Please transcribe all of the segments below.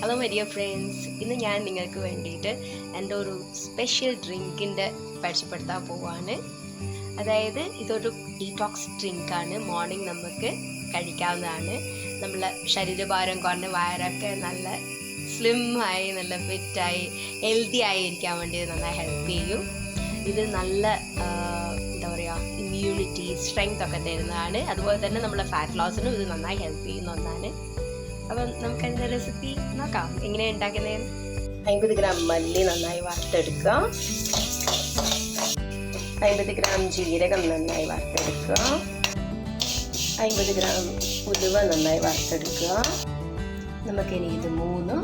Hello my dear friends, ഇന്ന് ഞാൻ നിങ്ങൾക്ക് വേണ്ടിയിട്ട് എൻ്റെ ഒരു സ്പെഷ്യൽ ഡ്രിങ്കിൻ്റെ പരിചയപ്പെടുത്താൻ പോവാണ്. അതായത് ഇതൊരു ഡീറ്റോക്സ് ഡ്രിങ്കാണ്. മോർണിംഗ് നമുക്ക് കഴിക്കാവുന്നതാണ്. നമ്മളെ ശരീരഭാരം കുറഞ്ഞ വയറൊക്കെ നല്ല സ്ലിമ്മായി, നല്ല ഫിറ്റായി, ഹെൽത്തി ആയി ഇരിക്കാൻ വേണ്ടി നന്നായി ഹെൽപ്പ് ചെയ്യും. ഇത് നല്ല എന്താ പറയുക, ഇമ്മ്യൂണിറ്റി സ്ട്രെങ്ത് ഒക്കെ തരുന്നതാണ്. അതുപോലെ തന്നെ നമ്മളെ ഫാറ്റ് ലോസിനും ഇത് നന്നായി ഹെൽപ്പ് ചെയ്യുന്ന ഒന്നാണ്. അപ്പം നമുക്ക് അതിൻ്റെ റെസിപ്പി നോക്കാം എങ്ങനെയാണ് ഉണ്ടാക്കുന്നത്. 50 ഗ്രാം മല്ലി നന്നായി വറുത്തെടുക്കുക, 50 ഗ്രാം ജീരകം നന്നായി വറുത്തെടുക്കുക, 50 ഗ്രാം ഉലുവ നന്നായി വറുത്തെടുക്കുക. നമുക്കിനി ഇത് മൂന്നും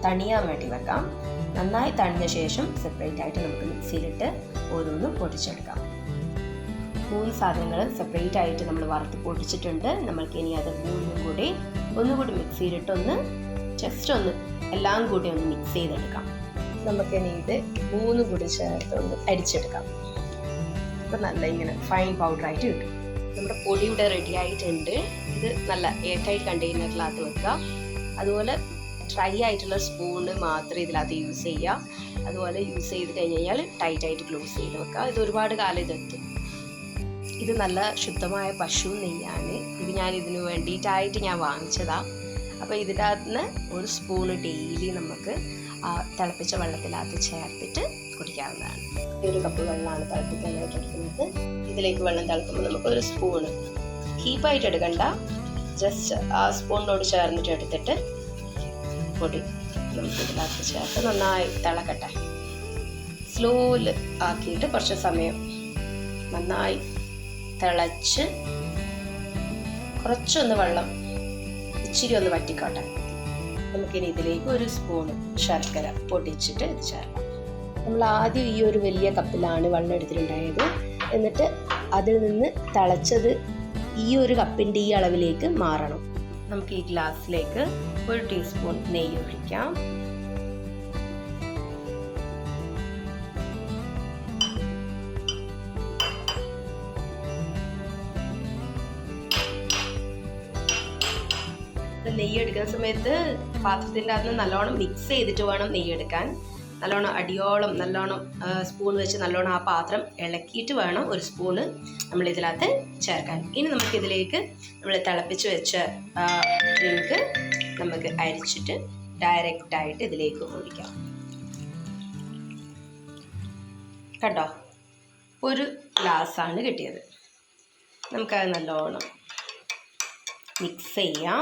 തണിയാൻ വേണ്ടി വെക്കാം. നന്നായി തണിഞ്ഞ ശേഷം സെപ്പറേറ്റ് ആയിട്ട് നമുക്ക് മിക്സിയിലിട്ട് ഓരോന്നും പൊടിച്ചെടുക്കാം. 3 സാധനങ്ങൾ സെപ്പറേറ്റ് ആയിട്ട് നമ്മൾ വറുത്ത് പൊടിച്ചിട്ടുണ്ട്. നമ്മൾക്ക് ഇനി അത് ഒന്നുകൂടി മിക്സിയിലിട്ട് ജസ്റ്റ് എല്ലാം കൂടി ഒന്ന് മിക്സ് ചെയ്തെടുക്കാം. നമുക്കിനി ഇത് 3 കൂടി ചേർത്ത് അരിച്ചെടുക്കാം. അപ്പം നല്ല ഇങ്ങനെ ഫൈൻ പൗഡറായിട്ട് കിട്ടും. നമ്മുടെ പൊടി ഇവിടെ റെഡി ആയിട്ടുണ്ട്. ഇത് നല്ല എയർ ടൈറ്റ് കണ്ടെയ്നറിനകത്ത് വെക്കുക. അതുപോലെ ഡ്രൈ ആയിട്ടുള്ള സ്പൂണ് മാത്രമേ ഇതിനകത്ത് യൂസ് ചെയ്യുക. അതുപോലെ യൂസ് ചെയ്ത് കഴിഞ്ഞ് കഴിഞ്ഞാൽ ടൈറ്റായിട്ട് ക്ലോസ് ചെയ്ത് വെക്കുക. ഇത് ഒരുപാട് കാലം ഇതെത്തും. ഇത് നല്ല ശുദ്ധമായ പശു നെയ്യാണ്. ഇത് ഞാൻ ഇതിന് വേണ്ടിയിട്ടായിട്ട് ഞാൻ വാങ്ങിച്ചതാണ്. അപ്പോൾ ഇതിൻ്റെ അകത്തുനിന്ന് ഒരു സ്പൂണ് ഡെയിലി നമുക്ക് തിളപ്പിച്ച വെള്ളത്തിനകത്ത് ചേർത്തിട്ട് കുടിക്കാവുന്നതാണ്. ഈ 1 കപ്പ് വെള്ളമാണ് തിളപ്പിക്കാനായിട്ട് എടുക്കുന്നത്. ഇതിലേക്ക് വെള്ളം തിളക്കുമ്പോൾ നമുക്ക് ഒരു സ്പൂണ് ഹീപ്പായിട്ട് എടുക്കണ്ട, ജസ്റ്റ് ആ സ്പൂണിനോട് ചേർന്നിട്ട് എടുത്തിട്ട് പൊടി നമുക്ക് ഇതിനകത്ത് ചേർത്ത് നന്നായി തിളക്കട്ടെ. സ്ലോയിൽ ആക്കിയിട്ട് കുറച്ച് സമയം നന്നായി തിളച്ച് കുറച്ചൊന്ന് വെള്ളം ഇച്ചിരി ഒന്ന് വറ്റിക്കോട്ടെ. നമുക്കിനി ഇതിലേക്ക് ഒരു സ്പൂണ് ശർക്കര പൊടിച്ചിട്ട് ഇത് ചേർക്കാം. നമ്മൾ ആദ്യം ഈ ഒരു വലിയ കപ്പിലാണ് വെള്ളം എടുത്തിട്ടുണ്ടായത്. എന്നിട്ട് അതിൽ നിന്ന് തിളച്ചത് ഈ ഒരു കപ്പിൻ്റെ ഈ അളവിലേക്ക് മാറണം. നമുക്ക് ഈ ഗ്ലാസ്സിലേക്ക് 1 ടീസ്പൂൺ നെയ്യ് ഒഴിക്കാം. നെയ്യ് എടുക്കുന്ന സമയത്ത് പാത്രത്തിൻ്റെ അകത്ത് നല്ലോണം മിക്സ് ചെയ്തിട്ട് വേണം നെയ്യ് എടുക്കാൻ. നല്ലോണം അടിയോളം നല്ലോണം സ്പൂൺ വെച്ച് നല്ലോണം ആ പാത്രം ഇളക്കിയിട്ട് വേണം ഒരു സ്പൂണ് നമ്മൾ ഇതിനകത്ത് ചേർക്കാൻ. ഇനി നമുക്കിതിലേക്ക് നമ്മൾ തിളപ്പിച്ച് വെച്ച ഡ്രിങ്ക് നമുക്ക് അരിച്ചിട്ട് ഡയറക്റ്റായിട്ട് ഇതിലേക്ക് ഒഴിക്കാം. കണ്ടോ, 1 ഗ്ലാസ്സാണ് കിട്ടിയത്. നമുക്കത് നല്ലോണം മിക്സ് ചെയ്യാം.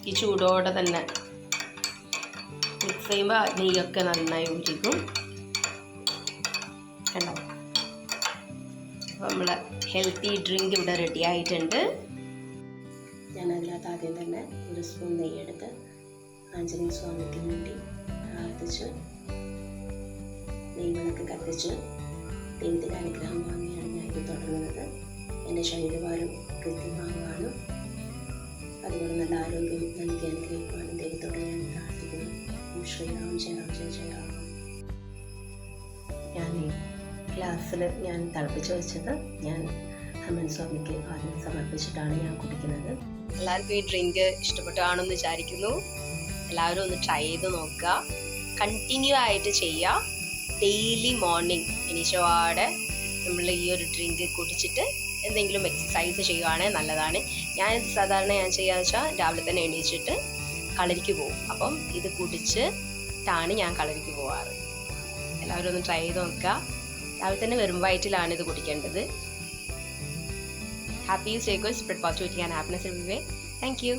ഈ ചൂടോടെ തന്നെ മിക്സ് ചെയ്യുമ്പോൾ നെയ്യൊക്കെ നന്നായി ഉരുകും. കണ്ടോ, അപ്പോൾ നമ്മളെ ഹെൽത്തി ഡ്രിങ്ക് ഇവിടെ റെഡി ആയിട്ടുണ്ട്. ഞാൻ അതിനകത്ത് ആദ്യം തന്നെ 1 സ്പൂൺ നെയ്യെടുത്ത് ആഞ്ജനേയ സ്വാമിക്ക് വേണ്ടി പ്രാർത്ഥിച്ച് നെയ്വിളക്ക് കത്തിച്ച് ദൈവത്തിൻ്റെ അനുഗ്രഹം വാങ്ങിയാണ് ഞാൻ ഇത് തുടങ്ങുന്നത്. എൻ്റെ ശരീരഭാരം കൃത്യമാകാനും അതുപോലെ നല്ല ആരോഗ്യം നൽകി അനുഗ്രഹിക്കുവാനും ദൈവത്തോടെ ഞാൻ പ്രാർത്ഥിക്കുന്നു. ശ്രീറാം ജയ രാം ജയ ജയ രാം. ഞാൻ ഈ ഗ്ലാസ്സിൽ ഞാൻ തിളപ്പിച്ച് വെച്ചത് ഞാൻ ഹനുമാൻ സ്വാമിക്ക് ആദ്യം സമർപ്പിച്ചിട്ടാണ് ഞാൻ കുടിക്കുന്നത്. എല്ലാവർക്കും ഈ ഡ്രിങ്ക് ഇഷ്ടപ്പെട്ടാണെന്ന് വിചാരിക്കുന്നു. എല്ലാവരും ഒന്ന് ട്രൈ ചെയ്ത് നോക്കുക, കണ്ടിന്യൂ ആയിട്ട് ചെയ്യുക. ഡെയിലി മോർണിംഗ് എണീച്ചപാടെ നമ്മൾ ഈ ഒരു ഡ്രിങ്ക് കുടിച്ചിട്ട് എന്തെങ്കിലും എക്സസൈസ് ചെയ്യുവാണെങ്കിൽ നല്ലതാണ്. ഞാനിത് സാധാരണ ചെയ്യാന്ന് വെച്ചാൽ രാവിലെ തന്നെ എണീച്ചിട്ട് കളരിക്ക് പോകും. അപ്പം ഇത് കുടിച്ചിട്ടാണ് ഞാൻ കളരിക്ക് പോവാറ്. എല്ലാവരും ഒന്ന് ട്രൈ ചെയ്ത് നോക്കുക. രാവിലെ തന്നെ വെറും വയറ്റിലാണ് ഇത് കുടിക്കേണ്ടത്. Happy, stay good, spread positivity and happiness everyway. Thank U.